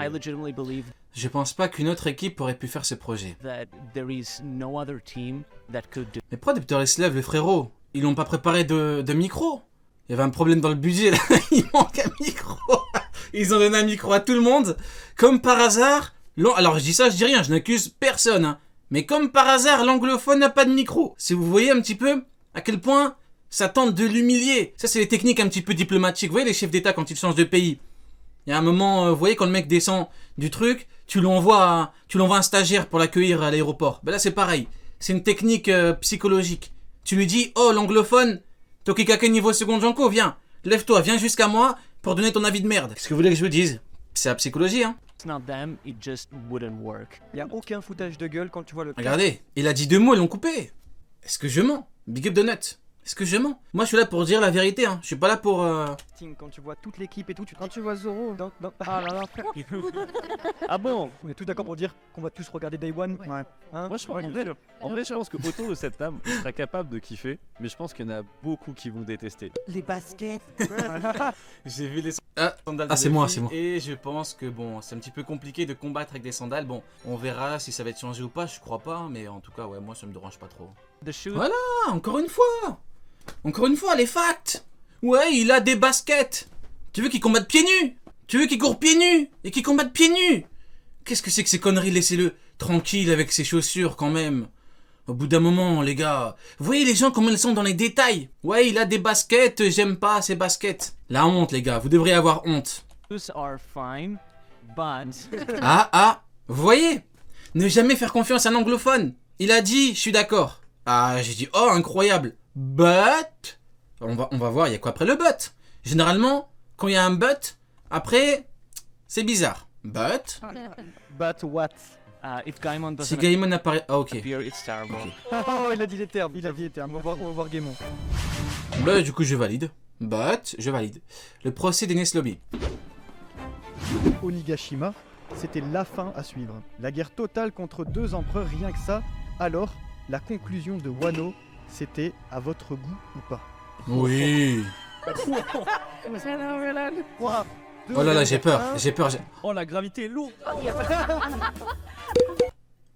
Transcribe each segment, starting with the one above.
I legitimately believe Je pense pas qu'une autre équipe aurait pu faire ce projet. that there is no other team that could do. Mais pourquoi Dr. Leslev, le frérot, ils l'ont pas préparé de micro? Il y avait un problème dans le budget, là. Il manque un micro. Ils ont donné un micro à tout le monde. Comme par hasard, alors je dis ça, je dis rien, je n'accuse personne. Hein. Mais comme par hasard, l'anglophone n'a pas de micro. Si vous voyez un petit peu à quel point ça tente de l'humilier. Ça, c'est les techniques un petit peu diplomatiques. Vous voyez les chefs d'État quand ils changent de pays. Il y a un moment, vous voyez quand le mec descend du truc, tu l'envoies un stagiaire pour l'accueillir à l'aéroport. Ben là, c'est pareil. C'est une technique psychologique. Tu lui dis, oh, l'anglophone, Tokikake niveau second Janko, viens, lève-toi, viens jusqu'à moi pour donner ton avis de merde. Qu'est-ce que vous voulez que je vous dise? C'est la psychologie, hein. It's not them, it just wouldn't work. Y a aucun foutage de gueule quand tu vois le. Regardez, il a dit 2 mots, ils l'ont coupé. Est-ce que je mens? Big up the nut. Est-ce que je mens? Moi, je suis là pour dire la vérité, hein. Je suis pas là pour... Quand tu vois toute l'équipe et tout, Quand tu vois Zoro. Ah là là, frère. Ah bon? On est tous d'accord pour dire qu'on va tous regarder Day One. Ouais. Hein? Moi, je pense, en vrai, je pense que autour de cette table, on sera capable de kiffer, mais je pense qu'il y en a beaucoup qui vont détester. Les baskets. J'ai vu les sandales. Ah, c'est moi, c'est moi. Et je pense que bon, c'est un petit peu compliqué de combattre avec des sandales. Bon, on verra si ça va être changé ou pas, je crois pas, mais en tout cas, ouais, moi ça me dérange pas trop. The shoot. Voilà, encore une fois. Encore une fois, les facts. Ouais, il a des baskets. Tu veux qu'il combatte pieds nus? Tu veux qu'il court pieds nus et qu'il combatte pieds nus? Qu'est-ce que c'est que ces conneries? Laissez-le tranquille avec ses chaussures quand même. Au bout d'un moment, les gars. Vous voyez les gens comment ils sont dans les détails. Ouais, il a des baskets, j'aime pas ces baskets. La honte, les gars, vous devriez avoir honte. Shoes are fine, but Vous voyez? Ne jamais faire confiance à un anglophone. Il a dit, je suis d'accord. Ah, j'ai dit, oh, incroyable. But... On va voir, il y a quoi après le but? Généralement, quand il y a un but, après, c'est bizarre. But... But what? if Gaimon Si doesn't Gaimon apparaît... Ah, ok. appear, it's terrible. Oh, il a dit les termes. Il a dit les termes. On va voir Gaimon. Bah, du coup, je valide. But, je valide. Le procès d'Enes Lobby. Onigashima, c'était la fin à suivre. La guerre totale contre 2 empereurs, rien que ça. Alors, la conclusion de Wano, c'était à votre goût ou pas? Oui. Quoi? Oh là là, j'ai peur. J'ai peur. Oh, la gravité est lourde.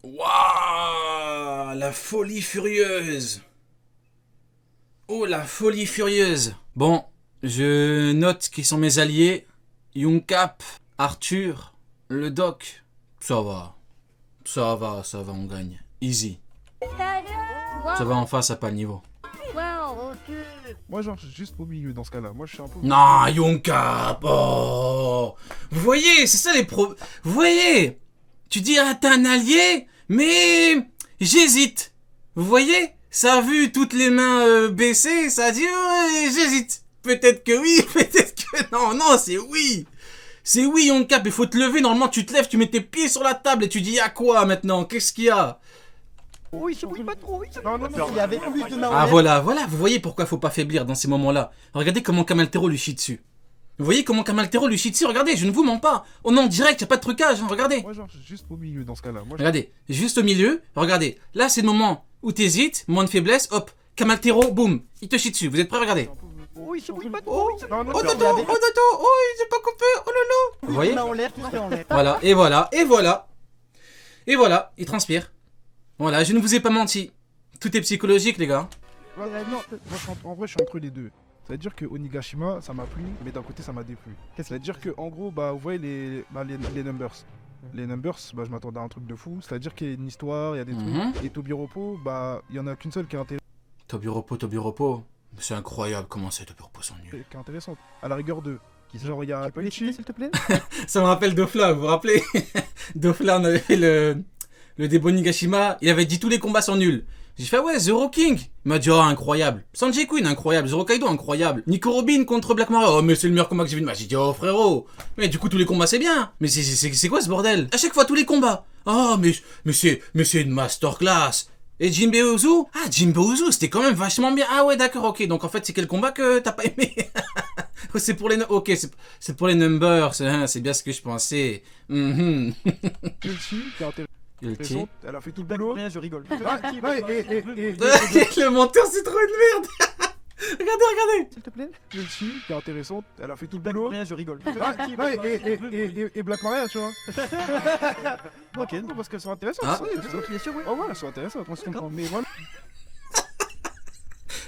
Waouh, la folie furieuse. Oh, la folie furieuse. Bon, je note qui sont mes alliés. Yongkap, Arthur, le doc. Ça va, on gagne. Easy. Ça va en face à pas le niveau. Moi, genre, juste au milieu dans ce cas-là. Moi, je suis un peu. Non, Yongkap. Oh. Vous voyez, c'est ça les Vous voyez, tu dis, ah, t'es un allié, mais j'hésite. Vous voyez, ça a vu toutes les mains baissées, ça a dit, j'hésite. Peut-être que oui, peut-être que non. Non, c'est oui. C'est oui, Yongkap, il faut te lever. Normalement, tu te lèves, tu mets tes pieds sur la table et tu dis, à quoi maintenant? Qu'est-ce qu'il y a? Oh, il sourit pas trop. Non, Il y avait plus de mains en Ah, l'air. voilà, vous voyez pourquoi faut pas faiblir dans ces moments-là. Regardez comment Kamaltero lui chie dessus. Vous voyez comment Kamaltero lui chie dessus? Regardez, je ne vous mens pas. On est en direct, y a pas de trucage, hein, regardez. Moi, genre, juste au milieu dans ce cas-là. Moi, Regardez, juste au milieu, regardez. Là, c'est le moment où t'hésites, moment de faiblesse, hop, Kamaltero, boum, il te chie dessus. Vous êtes prêts? Regardez. Oh, il sourit pas trop. Non, non, Oh, non, Toto, oh, il s'est pas coupé, oh lolo. Vous voyez? Mains en l'air, tout en l'air. Voilà, et voilà, il transpire. Voilà, je ne vous ai pas menti. Tout est psychologique, les gars. non, moi, en vrai, je suis entre les deux. C'est-à-dire que Onigashima, ça m'a plu, mais d'un côté, ça m'a déplu. C'est-à-dire que, en gros, bah, vous voyez les numbers. Les numbers, bah, je m'attendais à un truc de fou. C'est-à-dire qu'il y a une histoire, il y a des trucs. Et Tobiropo, bah, il y en a qu'une seule qui est Tobiropo. C'est incroyable comment c'est Tobiropo sont nuls. intéressante. À la rigueur de. Genre, il y a Tu peux les citer, Pechi. s'il te plaît? Ça me rappelle Dofla, vous vous rappelez? Dofla, on avait fait le débat Onigashima, il avait dit tous les combats sont nuls. J'ai fait ouais, Zero King. Il m'a dit oh incroyable. Sanji Queen incroyable. Zero Kaido incroyable. Nico Robin contre Black Maria. Oh mais c'est le meilleur combat que j'ai vu de ma vie. J'ai dit oh frérot. Mais du coup tous les combats c'est bien. Mais c'est quoi ce bordel? À chaque fois tous les combats. Oh mais c'est une masterclass. Et Jinbe Uzu? Ah Jinbe Uzu c'était quand même vachement bien. Ah ouais d'accord ok. Donc en fait c'est quel combat que t'as pas aimé? C'est pour les ok c'est pour les numbers. C'est bien ce que je pensais. Pechi, qui est intéressante. Elle a fait tout le Blague boulot. rien, je rigole. Ouais, Le menteur c'est trop une merde. Regardez. S'il te plaît. Une fille qui est intéressante, elle a fait tout le Black boulot. Maria, je rigole. Ah, ouais, et Black Maria, tu vois. Ok. Non, parce qu'elles sont intéressantes. Ah. Oui, Bien sûr, oui. oh, voilà, elles sont intéressantes, on se comprend. Mais voilà.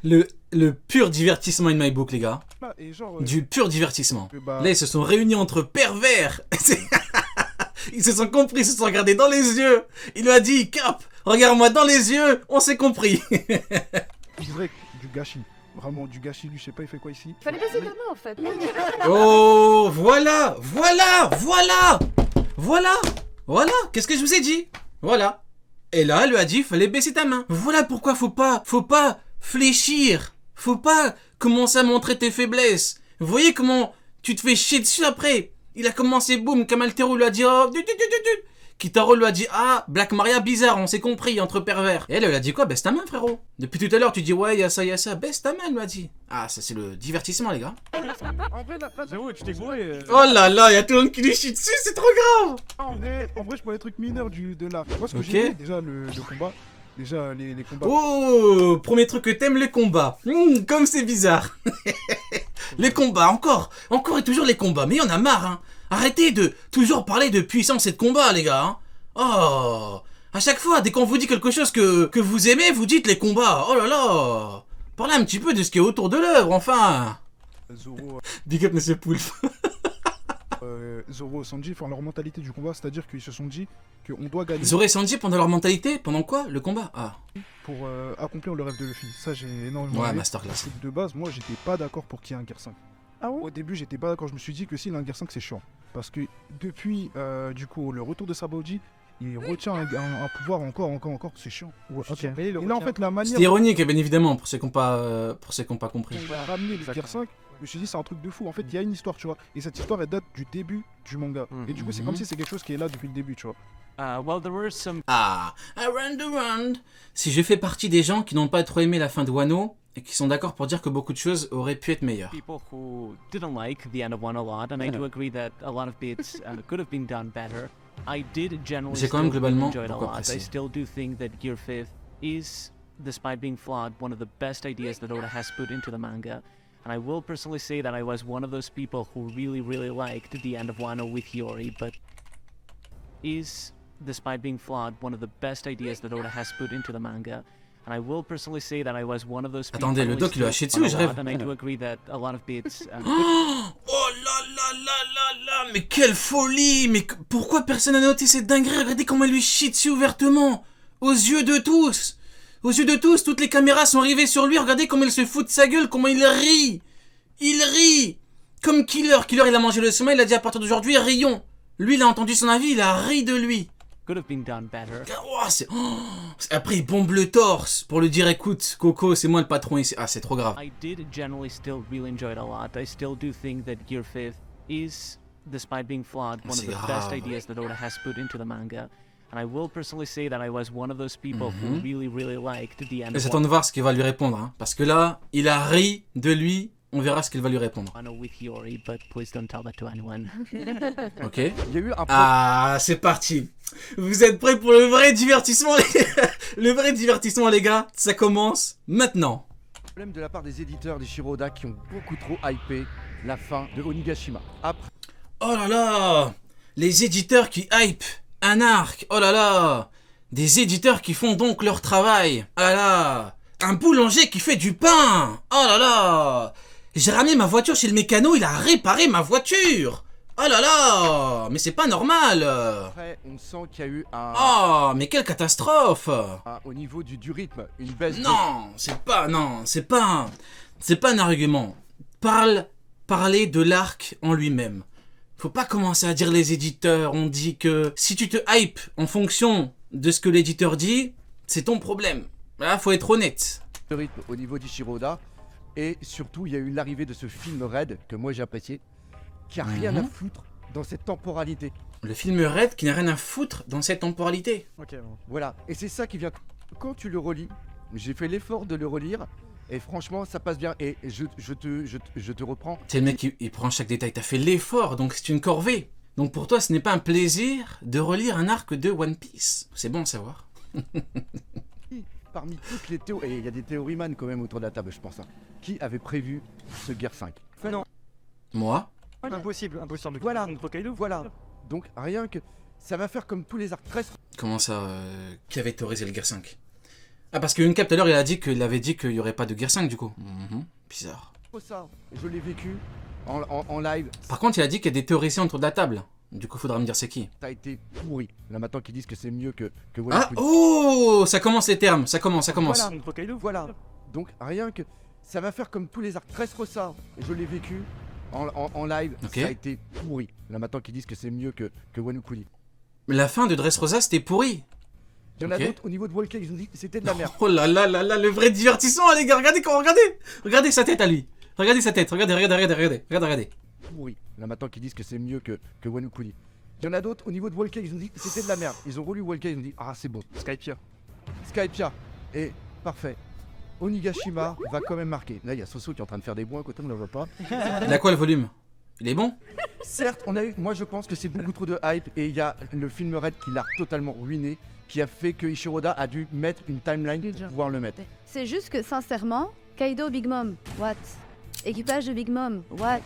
Le pur divertissement in my book, les gars. Et genre. Du pur divertissement. Bah, Là, ils se sont réunis entre pervers. Ils se sont compris, ils se sont regardés dans les yeux. Il lui a dit, Cap, regarde-moi dans les yeux, on s'est compris. je dirais du gâchis. Vraiment, du gâchis, lui, je sais pas, il fait quoi ici. Fallait baisser ta main en fait. Oh, voilà. Qu'est-ce que je vous ai dit? Voilà. Et là, elle lui a dit, fallait baisser ta main. Voilà pourquoi faut pas fléchir. Faut pas commencer à montrer tes faiblesses. Vous voyez comment tu te fais chier dessus après? Il a commencé, boum, Kamaltero lui a dit, oh, Kitaro lui a dit, ah, Black Maria, bizarre, on s'est compris, entre pervers. Et elle a dit quoi? Baisse ta main, frérot. Depuis tout à l'heure, tu dis, ouais, y'a ça, baisse ta main, elle lui a dit. Ah, ça, c'est le divertissement, les gars. En vrai, là, J'avoue, tu t'es gouré. Oh là là, y'a tout le monde qui lui chie dessus, c'est trop grave. en vrai, je prends les trucs mineurs de l'art. Moi, ce que Ok. j'ai aimé, déjà, le combat. Déjà, les combats. Oh, premier truc que t'aimes, les combats. Comme c'est bizarre. Les combats, encore et toujours les combats. Mais y en a marre, hein. Arrêtez de toujours parler de puissance et de combat, les gars. Hein. Oh, à chaque fois, dès qu'on vous dit quelque chose que vous aimez, vous dites les combats. Oh là là. Parlez un petit peu de ce qui est autour de l'œuvre, enfin. Zoro, Big up, monsieur Poulpe. Zoro, Sanji, enfin, leur mentalité du combat, c'est-à-dire qu'ils se sont dit qu'on doit gagner Zoro et Sanji, pendant leur mentalité, pendant quoi? Le combat? Ah, pour accomplir le rêve de Luffy. Ça, j'ai énormément ouais, aimé. masterclass. De base, moi, j'étais pas d'accord pour qu'il y ait un Gear 5. Ah ouais? Au début, j'étais pas d'accord. Je me suis dit que s'il a un Gear 5, c'est chiant. Parce que depuis, du coup, le retour de Sabaody, il retient un pouvoir encore, c'est chiant. Ouais, ok. Et là, en fait, la manière C'était ironique, bien évidemment, pour ceux qui n'ont pas compris. dont on va ramener le Gear 5, je me suis dit, c'est un truc de fou. En fait, il y a une histoire, tu vois. Et cette histoire, elle date du début du manga. Et du coup, c'est comme si c'est quelque chose qui est là depuis le début, tu vois. Well, there were some Ah, around. Si je fais partie des gens qui n'ont pas trop aimé la fin de Wano et qui sont d'accord pour dire que beaucoup de choses auraient pu être meilleures. people who didn't like the end of one a lot, and I do agree that a lot of bits could have been done better. I did generally J'ai quand même still globalement enjoy it a beaucoup lot. I apprécié. still do think that Gear 5 is, despite being flawed, one of the best ideas that Oda has put into the manga. And I will personally say that I was one of those people who really liked the end of Wano with Hiyori, but is, despite being flawed, one of the best ideas that Oda has put into the manga. And I will personally say that I was one of those people Attendez, le who doc, il lui a still chié dessus, fun a je lot, rêve. and I do agree that a lot of bits Oh là, mais quelle folie! Mais pourquoi personne n'a noté cette dinguerie? Regardez comment elle lui chie dessus ouvertement! Aux yeux de tous! Aux yeux de tous, toutes les caméras sont arrivées sur lui, regardez comment il se fout de sa gueule, comment il rit! Il rit! Comme Killer, il a mangé le sommeil, il a dit à partir d'aujourd'hui, rions! Lui, il a entendu son avis, il a ri de lui! could have been done better. Après, il bombe le torse pour lui dire, écoute, Coco, c'est moi le patron ici. Ah, c'est trop grave. I did generally still really enjoy it a lot. I still do think that Gear 5 is, despite being flawed, one of C'est the best grave. ideas that Oda has put into the manga. And I will personally say that I was one of those people who really liked the end Et of j'attends de voir ce qu'il va lui répondre. Hein, parce que là, il a ri de lui. On verra ce qu'il va lui répondre. Wano with Hiyori, but please don't tell that to anyone. Ok? Il y a eu un Ah, c'est parti. Vous êtes prêts pour le vrai divertissement, le vrai divertissement, les gars? Ça commence maintenant. problème de la part des éditeurs des Shiroda qui ont beaucoup trop hypé la fin de Onigashima. Après, Oh là là! Les éditeurs qui hype un arc. Oh là là! Des éditeurs qui font donc leur travail. Oh là là! Un boulanger qui fait du pain. Oh là là! J'ai ramené ma voiture chez le mécano, il a réparé ma voiture. Oh là là! Mais c'est pas normal. on sent qu'il y a eu Oh, mais quelle catastrophe! au niveau du rythme, une baisse de... Non, c'est pas un argument. Parlez de l'arc en lui-même. Faut pas commencer à dire les éditeurs. On dit que si tu te hype en fonction de ce que l'éditeur dit, c'est ton problème. Là, faut être honnête. de rythme au niveau du Shiroda. Et surtout, il y a eu l'arrivée de ce film Red, que moi j'ai apprécié, qui a rien à foutre dans cette temporalité. Le film Red qui n'a rien à foutre dans cette temporalité. Ok, bon. Voilà, et c'est ça qui vient... Quand tu le relis, j'ai fait l'effort de le relire, et franchement, ça passe bien. Et je te reprends. C'est le mec il prend chaque détail. T'as fait l'effort, donc c'est une corvée. Donc pour toi, ce n'est pas un plaisir de relire un arc de One Piece. C'est bon à savoir. Parmi toutes les théories, et il y a des théories-man quand même autour de la table, je pense, hein, qui avait prévu ce Gear 5? Moi? Impossible, impossible. Voilà, voilà. Donc rien que... Ça va faire comme tous les arcs très Comment ça qui avait théorisé le Gear 5? Ah, parce que Uncap tout à l'heure, il avait dit qu'il n'y aurait pas de Gear 5 du coup. Bizarre. ça. Je l'ai vécu en live. Par contre, il a dit qu'il y a des théoriciens autour de la table. Du coup, faudra me dire c'est qui. Ça a été pourri. Là maintenant qu'ils disent que c'est mieux que One Ah, Piece. oh, ça commence les termes, ça commence. Voilà. Donc rien que... Ça va faire comme tous les arcs Dressrosa. Je l'ai vécu en live. Ok. Ça a été pourri. Là maintenant qu'ils disent que c'est mieux que Wano Kuni. La fin de Dressrosa, c'était pourri. Il y en a Ok. d'autres au niveau de Wallcake, ils ont dit que c'était de la merde. Oh là là là là, le vrai divertissement, les gars. Regardez sa tête à lui. Regardez sa tête, regardez. Pourri. Là maintenant qu'ils disent que c'est mieux que Wano Kuni. Il y en a d'autres au niveau de Wallcake, ils ont dit que c'était de la merde. Ils ont relu Wallcake, ils ont dit ah c'est bon. Skypia. Et parfait. Onigashima va quand même marquer. Là il y a Soso qui est en train de faire des bons à côté, on ne le voit pas. Il a quoi le volume? Il est bon? Certes, moi je pense que c'est beaucoup trop de hype et il y a le film Red qui l'a totalement ruiné, qui a fait que Ishiroda a dû mettre une timeline pour pouvoir le mettre. C'est juste que sincèrement, Kaido Big Mom, what? Équipage de Big Mom, what?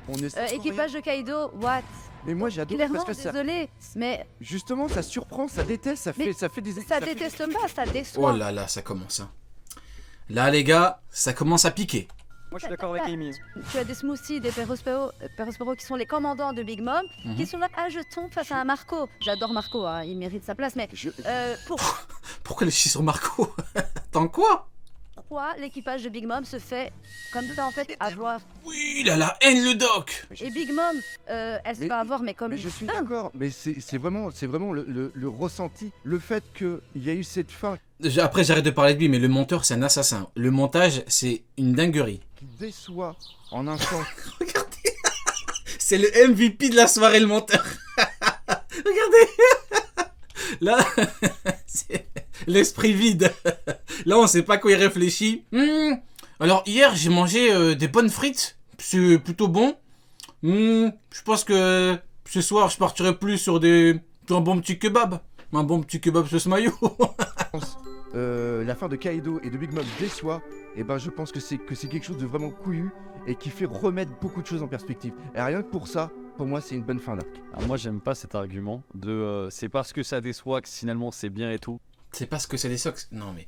On est Équipage de Kaido, what? Mais moi j'adore Clairement, parce que ça, désolé, mais justement ça surprend, ça déteste, ça Mais fait des ça fait- déteste pas, ça déçoit. Oh là là, ça commence. Hein. Là, les gars, ça commence à piquer. Moi, je suis d'accord avec Amy. Tu as des smoothies, des Perospero qui sont les commandants de Big Mom, Mhm. qui sont là à jetons face à un Marco. J'adore Marco, hein, il mérite sa place, mais Je- Pourquoi le chie sur Marco? Attends, quoi? pourquoi l'équipage de Big Mom se fait comme ça en fait avoir? Oui, il a la haine, le doc. Et Big Mom, elle se Mais- fait avoir, mais comme Mais une je suis dingue. d'accord, mais c'est vraiment le ressenti, le fait qu'il y a eu cette fin Après, j'arrête de parler de lui, mais le monteur, c'est un assassin. Le montage, c'est une dinguerie. qui déçoit en un sens. Regardez. C'est le MVP de la soirée, le monteur. Regardez. Là, c'est l'esprit vide. Là, on sait pas quoi il réfléchit. Alors, hier, j'ai mangé des bonnes frites. C'est plutôt bon. Je pense que ce soir, je partirai plus sur un bon petit kebab. Un bon petit kebab sauce mayo. La fin de Kaido et de Big Mom déçoit, et ben je pense que c'est quelque chose de vraiment couillu et qui fait remettre beaucoup de choses en perspective. Et rien que pour ça, pour moi, c'est une bonne fin d'arc. Alors moi j'aime pas cet argument de c'est parce que ça déçoit que finalement c'est bien et tout. C'est parce que c'est des socks. Non, mais.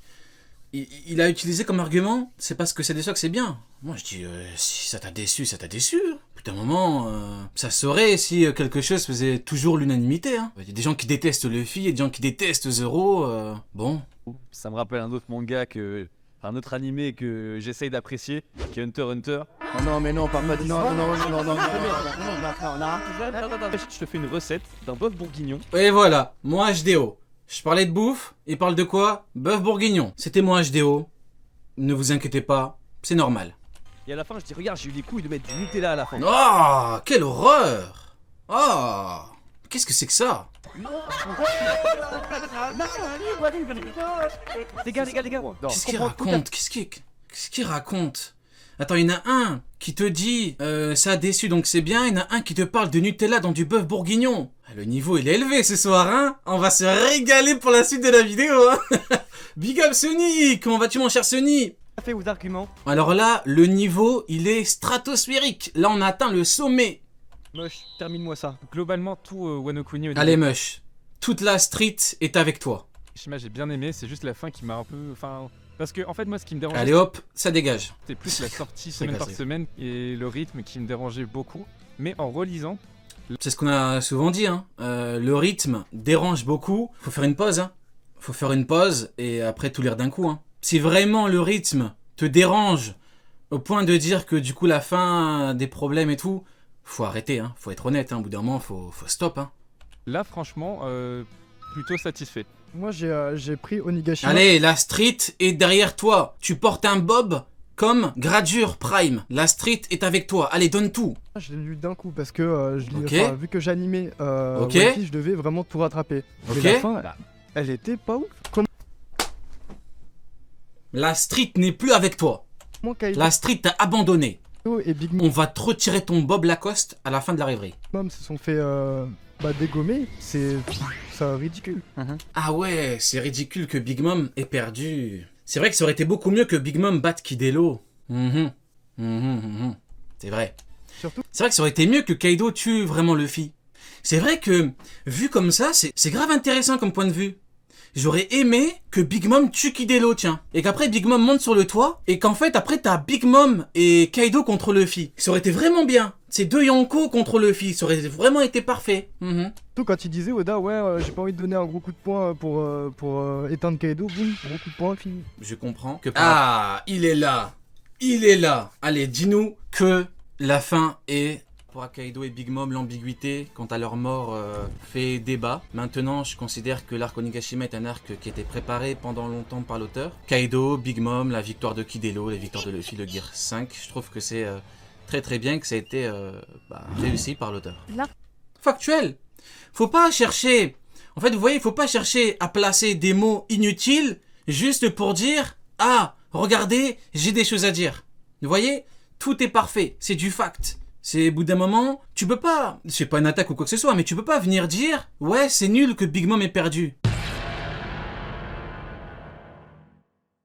Il a utilisé comme argument, c'est parce que c'est des socks, c'est bien. Moi, je dis, si ça t'a déçu, ça t'a déçu. Putain, un moment, ça saurait si quelque chose faisait toujours l'unanimité. Hein. Il y a des gens qui détestent Luffy, il y a des gens qui détestent Zoro. Bon. Ça me rappelle un autre manga un autre animé que j'essaye d'apprécier, qui est Hunter x Hunter. Oh non, mais non, parle pas de ça. Non. Je te fais une recette d'un bœuf bourguignon. Et voilà, moi HDO. Je parlais de bouffe, il parle de quoi? Bœuf bourguignon. C'était moi HDO. Ne vous inquiétez pas, c'est normal. Et à la fin je dis regarde j'ai eu les couilles de mettre du Nutella à la fin. Oh, quelle horreur! Oh, qu'est-ce que c'est que ça? Les gars. Non. Qu'est-ce qu'il raconte? Qu'est-ce qu'il raconte? Attends, il y en a un qui te dit ça a déçu donc c'est bien, il y en a un qui te parle de Nutella dans du bœuf bourguignon. Ah, le niveau il est élevé ce soir, hein? On va se régaler pour la suite de la vidéo, hein? Big up Sony! Comment vas-tu mon cher Sony? Fait aux arguments. Alors là, le niveau il est stratosphérique. Là on a atteint le sommet. Moche, termine-moi ça. Globalement, tout Wano Kuni au Allez niveau Mush, toute la street est avec toi. Shima, j'ai bien aimé, c'est juste la fin qui m'a un peu... Enfin... Parce que, en fait, moi, ce qui me dérangeait, Allez hop, ça dégage. c'était plus la sortie C'est semaine par cassé. semaine et le rythme qui me dérangeait beaucoup. Mais en relisant, C'est ce qu'on a souvent dit, hein. Le rythme dérange beaucoup. Faut faire une pause, hein. Faut faire une pause et après tout lire d'un coup, hein. Si vraiment le rythme te dérange au point de dire que du coup la fin des problèmes et tout, faut arrêter, hein. Faut être honnête, hein. Au bout d'un moment, faut stop, hein. là, franchement, plutôt satisfait. Moi, j'ai pris Onigashima. Allez, la street est derrière toi. Tu portes un bob comme Gradure Prime. La street est avec toi. Allez, donne tout. Je l'ai lu d'un coup parce que Ok. vu que j'animais Ok. One Piece, je devais vraiment tout rattraper. Ok. Mais la fin, elle était pas ouf. La street n'est plus avec toi. Comment Kaido La street t'a abandonné. et Big On va te retirer ton Bob Lacoste à la fin de la rêverie. Mom se sont fait Bah dégommé, c'est ridicule. Ah ouais, c'est ridicule que Big Mom ait perdu. C'est vrai que ça aurait été beaucoup mieux que Big Mom batte Kidelo. C'est vrai. Surtout- C'est vrai que ça aurait été mieux que Kaido tue vraiment Luffy. C'est vrai que, vu comme ça, c'est grave intéressant comme point de vue. J'aurais aimé que Big Mom tue Kidelo, tiens. Et qu'après Big Mom monte sur le toit. Et qu'en fait, après, t'as Big Mom et Kaido contre Luffy. Ça aurait été vraiment bien. Ces deux Yonko contre Luffy. Ça aurait vraiment été parfait. Surtout quand il disait Oda, ouais, j'ai pas envie de donner un gros coup de poing pour éteindre Kaido, boum, gros coup de poing, fini. Je comprends que... Ah, il est là. Il est là. Allez, dis-nous que la fin est... Pour Kaido et Big Mom, l'ambiguïté quant à leur mort fait débat. Maintenant, je considère que l'arc Onigashima est un arc qui était préparé pendant longtemps par l'auteur. Kaido, Big Mom, la victoire de Kidelo, la victoire de Luffy, le Gear 5. Je trouve que c'est très très bien que ça a été réussi par l'auteur. Factuel. Faut pas chercher... En fait, vous voyez, il faut pas chercher à placer des mots inutiles juste pour dire « Ah, regardez, j'ai des choses à dire. » Vous voyez, tout est parfait, c'est du fact. C'est au bout d'un moment, tu peux pas, c'est pas une attaque ou quoi que ce soit, mais tu peux pas venir dire « Ouais, c'est nul que Big Mom ait perdu. »